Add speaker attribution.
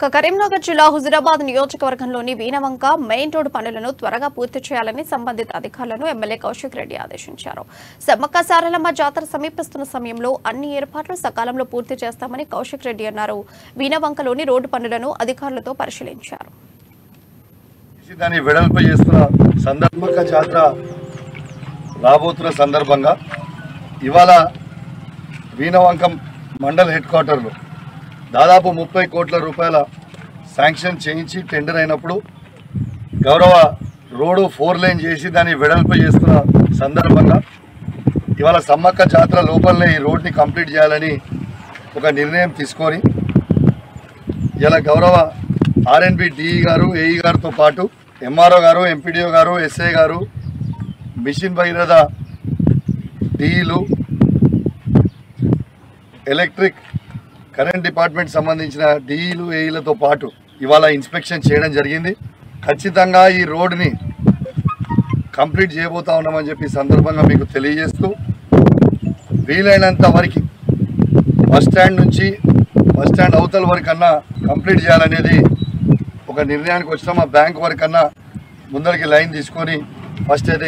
Speaker 1: కరీంనగర్ జిల్లా హుజురాబాద్ నియోజకవర్గంలోని Veenavanka main road పనులను త్వరగా పూర్తి చేయాలని సంబంధిత అధికారులను ఎమ్మెల్యే కౌశిక్ రెడ్డి ఆదేశించారు. సమ్మక్క సారలమ్మ జాతర సమీపిస్తున్న సమయంలో అన్ని ఏర్పాట్లు సకాలంలో పూర్తి చేస్తామని కౌశిక్ రెడ్డి అన్నారు. వీణవంకలోని రోడ్డు పనులను అధికారులతో పరిశీలించారు.
Speaker 2: దాన్ని వెడల్పు చేస్తున్న సమ్మక్క జాతర రాబోతున్న సందర్భంగా ఇవాళ వీణవంకం మండల్ హెడ్ క్వార్టర్లో దాదాపు 30 కోట్ల రూపాయల శాంక్షన్ చేయించి టెండర్ అయినప్పుడు గౌరవ రోడ్డు 4 లేన్ చేసి దాన్ని వెడల్పు చేస్తున్న సందర్భంగా ఇవాళ సమ్మక్క జాతర లోపలనే ఈ రోడ్ని కంప్లీట్ చేయాలని ఒక నిర్ణయం తీసుకొని ఇలా గౌరవ ఆర్ఎన్బి డిఈ గారు ఏఈ గారితో పాటు ఎంఆర్ఓ గారు ఎంపీడీఓ గారు ఎస్ఐ గారు మిషన్ భగీరథ డిఈలు ఎలక్ట్రిక్ కరెంట్ డిపార్ట్మెంట్ సంబంధించిన డిఈలు ఏఈలతో పాటు ఇవాళ ఇన్స్పెక్షన్ చేయడం జరిగింది. ఖచ్చితంగా ఈ రోడ్ని కంప్లీట్ చేయబోతా ఉన్నామని చెప్పి సందర్భంగా మీకు తెలియజేస్తూ వీలైనంత వరకు బస్ స్టాండ్ నుంచి బస్ స్టాండ్ అవతల వరకన్నా కంప్లీట్ చేయాలనేది ఒక నిర్ణయానికి వచ్చినాం. ఆ బ్యాంక్ వరకన్నా ముందరికి లైన్ తీసుకొని ఫస్ట్ అయితే